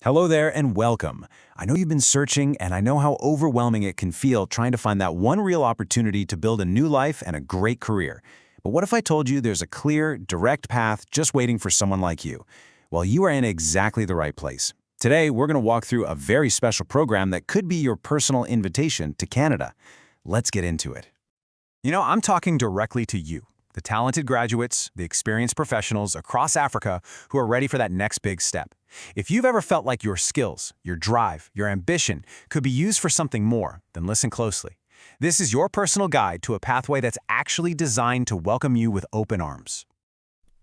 Hello there and welcome. I know you've been searching and I know how overwhelming it can feel trying to find that one real opportunity to build a new life and a great career. But what if I told you there's a clear, direct path just waiting for someone like you? Well, you are in exactly the right place. Today, we're going to walk through a very special program that could be your personal invitation to Canada. Let's get into it. I'm talking directly to you, the talented graduates, the experienced professionals across Africa who are ready for that next big step. If you've ever felt like your skills, your drive, your ambition could be used for something more, then listen closely. This is your personal guide to a pathway that's actually designed to welcome you with open arms.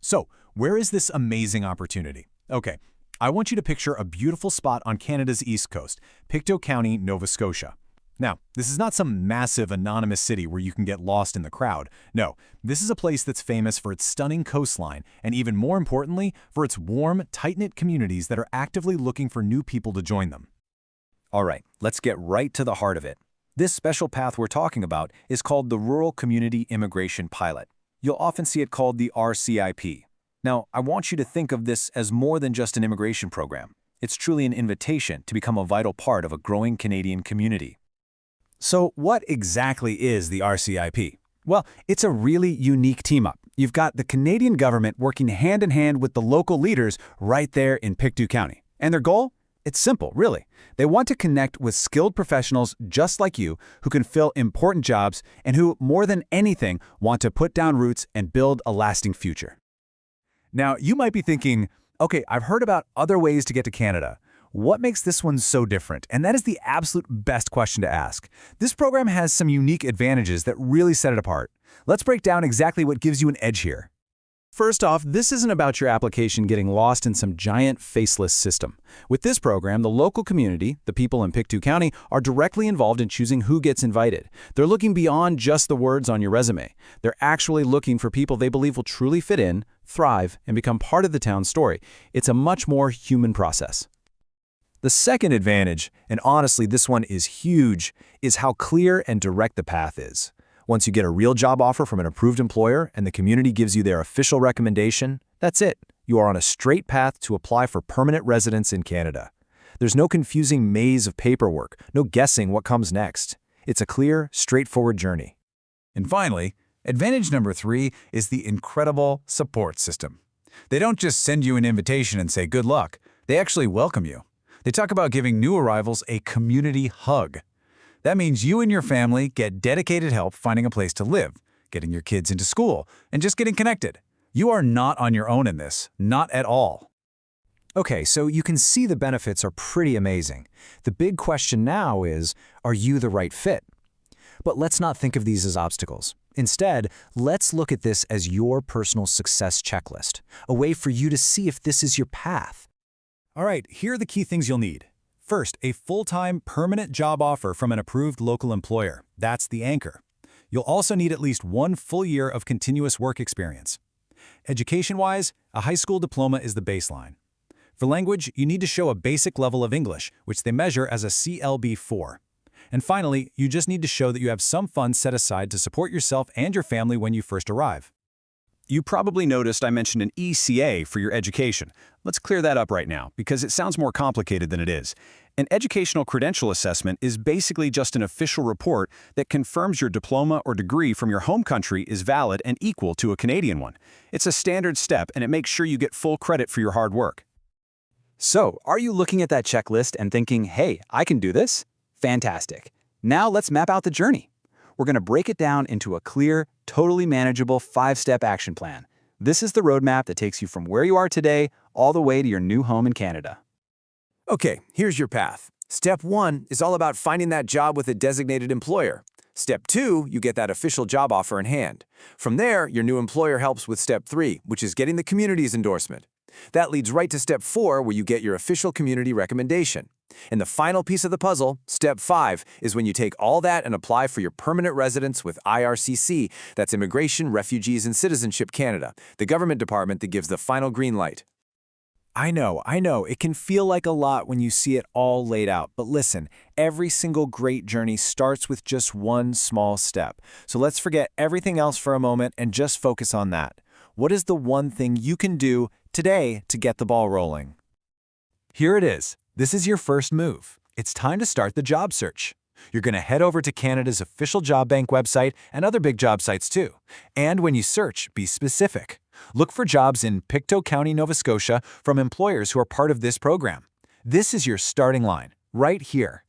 So, where is this amazing opportunity? Okay, I want you to picture a beautiful spot on Canada's east coast, Pictou County, Nova Scotia. Now, this is not some massive anonymous city where you can get lost in the crowd. No, this is a place that's famous for its stunning coastline and even more importantly, for its warm, tight-knit communities that are actively looking for new people to join them. All right, let's get right to the heart of it. This special path we're talking about is called the Rural Community Immigration Pilot. You'll often see it called the RCIP. Now, I want you to think of this as more than just an immigration program. It's truly an invitation to become a vital part of a growing Canadian community. So what exactly is the RCIP? Well, it's a really unique team-up. You've got the Canadian government working hand-in-hand with the local leaders right there in Pictou County. And their goal? It's simple, really. They want to connect with skilled professionals just like you who can fill important jobs and who, more than anything, want to put down roots and build a lasting future. Now, you might be thinking, okay, I've heard about other ways to get to Canada. What makes this one so different? And that is the absolute best question to ask. This program has some unique advantages that really set it apart. Let's break down exactly what gives you an edge here. First off, this isn't about your application getting lost in some giant faceless system. With this program, the local community, the people in Pictou County, are directly involved in choosing who gets invited. They're looking beyond just the words on your resume. They're actually looking for people they believe will truly fit in, thrive, and become part of the town's story. It's a much more human process. The second advantage, and honestly this one is huge, is how clear and direct the path is. Once you get a real job offer from an approved employer and the community gives you their official recommendation, that's it. You are on a straight path to apply for permanent residence in Canada. There's no confusing maze of paperwork, no guessing what comes next. It's a clear, straightforward journey. And finally, advantage number 3 is the incredible support system. They don't just send you an invitation and say good luck. They actually welcome you. They talk about giving new arrivals a community hug. That means you and your family get dedicated help finding a place to live, getting your kids into school, and just getting connected. You are not on your own in this, not at all. Okay, so you can see the benefits are pretty amazing. The big question now is, are you the right fit? But let's not think of these as obstacles. Instead, let's look at this as your personal success checklist, a way for you to see if this is your path. All right, here are the key things you'll need. First, a full-time, permanent job offer from an approved local employer. That's the anchor. You'll also need at least 1 full year of continuous work experience. Education-wise, a high school diploma is the baseline. For language, you need to show a basic level of English, which they measure as a CLB-4. And finally, you just need to show that you have some funds set aside to support yourself and your family when you first arrive. You probably noticed I mentioned an ECA for your education. Let's clear that up right now, because it sounds more complicated than it is. An educational credential assessment is basically just an official report that confirms your diploma or degree from your home country is valid and equal to a Canadian one. It's a standard step, and it makes sure you get full credit for your hard work. So, are you looking at that checklist and thinking, hey, I can do this? Fantastic. Now let's map out the journey. We're going to break it down into a clear, totally manageable 5-step action plan. This is the roadmap that takes you from where you are today all the way to your new home in Canada. Okay, here's your path. Step 1 is all about finding that job with a designated employer. Step 2, you get that official job offer in hand. From there, your new employer helps with Step 3, which is getting the community's endorsement. That leads right to Step 4, where you get your official community recommendation. And the final piece of the puzzle, Step 5, is when you take all that and apply for your permanent residence with IRCC, that's Immigration, Refugees, and Citizenship Canada, the government department that gives the final green light. I know, it can feel like a lot when you see it all laid out, but listen, every single great journey starts with just one small step. So let's forget everything else for a moment and just focus on that. What is the one thing you can do today to get the ball rolling? Here it is. This is your first move. It's time to start the job search. You're going to head over to Canada's official job bank website and other big job sites too. And when you search, be specific. Look for jobs in Pictou County, Nova Scotia from employers who are part of this program. This is your starting line, right here.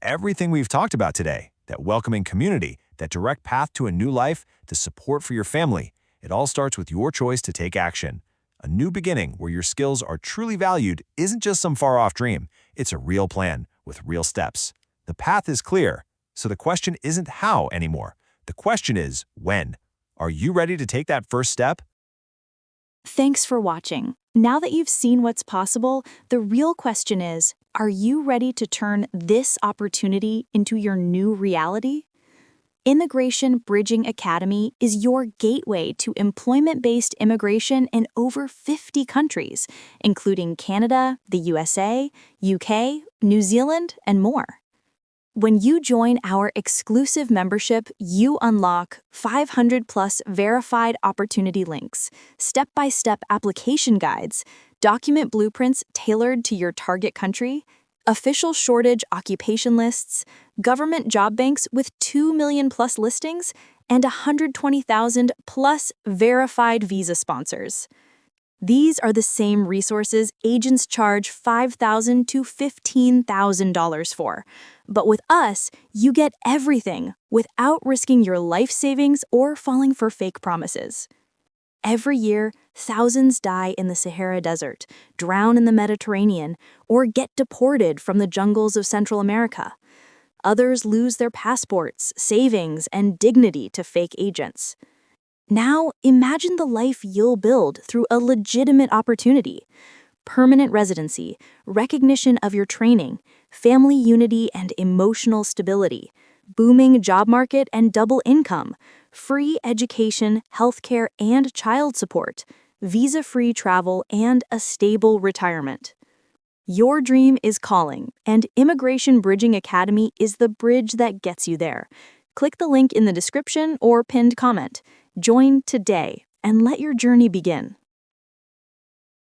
Everything we've talked about today, that welcoming community, that direct path to a new life, the support for your family, it all starts with your choice to take action. A new beginning where your skills are truly valued isn't just some far-off dream. It's a real plan with real steps. The path is clear, so the question isn't how anymore. The question is when. Are you ready to take that first step? Thanks for watching. Now that you've seen what's possible, the real question is, are you ready to turn this opportunity into your new reality? Immigration Bridging Academy is your gateway to employment-based immigration in over 50 countries, including Canada, the USA, UK, New Zealand, and more. When you join our exclusive membership, you unlock 500+ verified opportunity links, step-by-step application guides, document blueprints tailored to your target country, official shortage occupation lists, government job banks with 2 million+ listings, and 120,000+ verified visa sponsors. These are the same resources agents charge $5,000 to $15,000 for. But with us, you get everything without risking your life savings or falling for fake promises. Every year, thousands die in the Sahara Desert, drown in the Mediterranean, or get deported from the jungles of Central America. Others lose their passports, savings, and dignity to fake agents. Now, imagine the life you'll build through a legitimate opportunity. Permanent residency, recognition of your training, family unity and emotional stability, booming job market and double income, free education, healthcare, and child support, visa-free travel, and a stable retirement. Your dream is calling, and Immigration Bridging Academy is the bridge that gets you there. Click the link in the description or pinned comment. Join today and let your journey begin.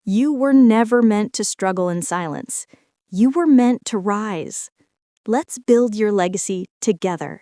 You were never meant to struggle in silence. You were meant to rise. Let's build your legacy together.